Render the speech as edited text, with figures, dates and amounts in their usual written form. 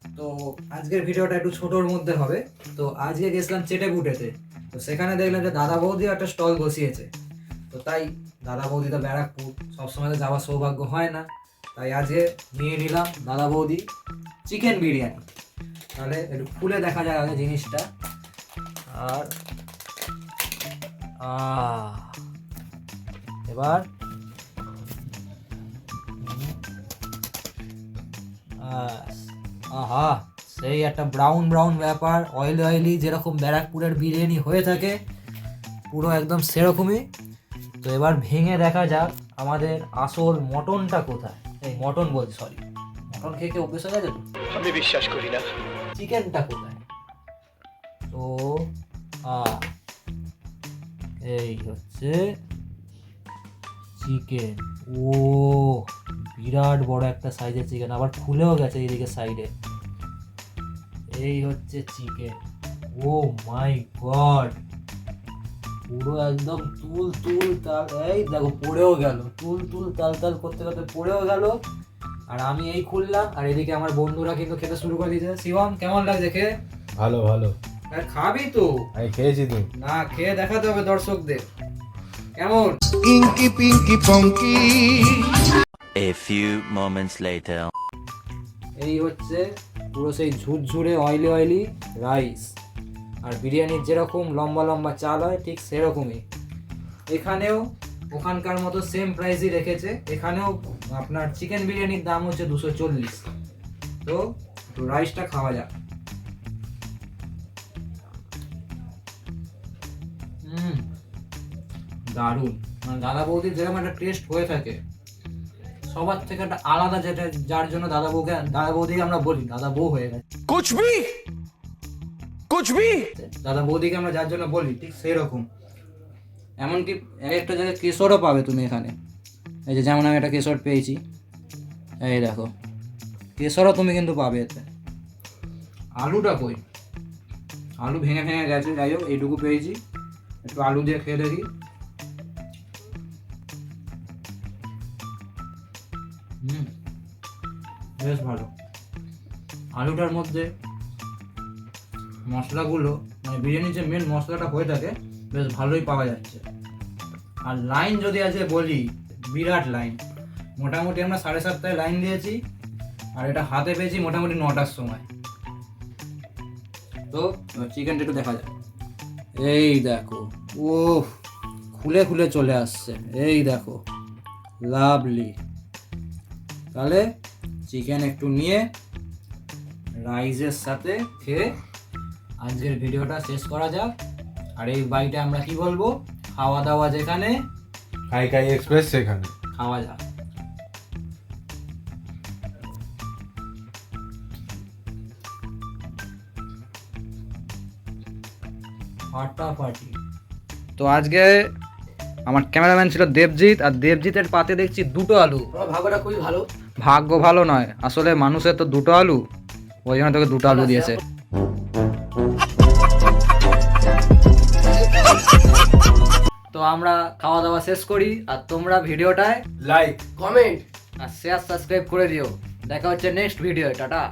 তো আজকের ভিডিওটা একটু ছোটোর মধ্যে হবে। তো আজকে গেছিলাম চেটেপুটেতে, তো সেখানে দেখলাম যে দাদা বৌদি একটা স্টল বসিয়েছে। তো তাই দাদা বৌদি তো ব্যারাকপুর, সবসময় তো যাওয়ার সৌভাগ্য হয় না, তাই আজকে নিয়ে নিলাম দাদা বৌদি চিকেন বিরিয়ানি। তাহলে একটু খুলে দেখা যায় আগে জিনিসটা। আর এবার আহা, সেই একটা ব্রাউন ব্রাউন ব্যাপার, অয়েলি অয়েলি, যেরকম ব্যারাকপুরের বিরিয়ানি হয়ে থাকে পুরো একদম সেরকমই। তো এবার ভেঙে দেখা যাক আমাদের আসল মটনটা কোথায়। এই মটন বলছি, সরি, মটন খেয়ে খেয়ে অভ্যেস হয়ে গেছে তো, আমি বিশ্বাস করি না। চিকেনটা কোথায়? তো এই হচ্ছে চিকেন। ও বিরাট বড় একটা সাইজের চিকেন, আবার খুলেও গেছে এইদিকে সাইডে। এই হচ্ছে চিকেন। ও মাই গড, পুরো একদম তুল তুল তাল। এই দেখো পড়েও গেল, তুল তুল তাল তাল করতে করতে পড়েও গেল। আর আমি এই খুললাম, আর এদিকে আমার বন্ধুরা কিন্তু খেতে শুরু করে দিয়েছে। শিবম, কেমন লাগছে খেয়ে? ভালো ভালো। আর খাবি তো? আমি খেয়েছি তো। না, খেয়ে দেখাতে হবে দর্শকদের কেমন। Inky Pinky Ponky. A few moments later. এই হচ্ছে পুরো সেই ঝুরঝুরে অয়েলি অয়েলি রাইস। আর বিরিয়ানির যেরকম লম্বা লম্বা চাল হয় ঠিক সেরকমই এখানেও ওখানকার মতো সেম প্রাইসই রেখেছে। এখানেও আপনার চিকেন বিরিয়ানির দাম হচ্ছে 240। তো একটু রাইসটা খাওয়া যাক। দারুণ। মানে দাদা বৌদির যেরকম একটা টেস্ট হয়ে থাকে সবার থেকে একটা আলাদা, যেটা যার জন্য দাদা বৌদিকে আমরা বলি দাদা বউ হয়ে গেছে। कुछ भी দাদা বৌদিকে আমরা যার জন্য বলি ঠিক সেই রকম। এমনকি এক একটা জায়গায় কেশরও পাবে তুমি এখানে। এই যে যেমন আমি একটা কেশর পেয়েছি, এই দেখো কেশরও তুমি কিন্তু পাবে এতে। আলুটা কই? আলু ভেঙে ভেঙে গেছে, যাই হোক এইটুকু পেয়েছি। একটু আলু দিয়ে খেয়ে দেখি। বেশ ভালো। আলুটার মধ্যে মশলাগুলো, মানে বিরিয়ানির যে মেন মশলাটা হয়ে থাকে বেশ ভালোই পাওয়া যাচ্ছে। আর লাইন যদি আজকে বলি, বিরাট লাইন। মোটামুটি আমরা 7:30টায় লাইন দিয়েছি, আর এটা হাতে পেয়েছি মোটামুটি 9টার সময়। তো চিকেনটা একটু দেখা যায়। এই দেখো, ও খুলে খুলে চলে আসছে। এই দেখো, লাভলি। তাহলে চিকেন একটু নিয়ে রাইসের সাথে খেয়ে আজকের ভিডিওটা শেষ করা যাক। আর এই বাইটে আমরা কি বলবো, খাওয়া দাওয়া যেখানে খাই খাই এক্সপ্রেস সেখানে। খাওয়া যাক। ফাটাফাটি। তো আজকে আমার ক্যামেরাম্যান ছিল দেবজিৎ, আর দেবজিতের পাতে দেখছি 2টো আলু। ভাগ্যটা খুবই ভালো। ভাগ্য ভালো নয়, আসলে মানুষের তো 2টো আলু, ওই জন্য তোকে 2টো আলু দিয়েছে। তো আমরা খাওয়া দাওয়া শেষ করি, আর তোমরা ভিডিওটায় লাইক কমেন্ট আর শেয়ার সাবস্ক্রাইব করে দিও। দেখা হচ্ছে নেক্সট ভিডিও। টাটা।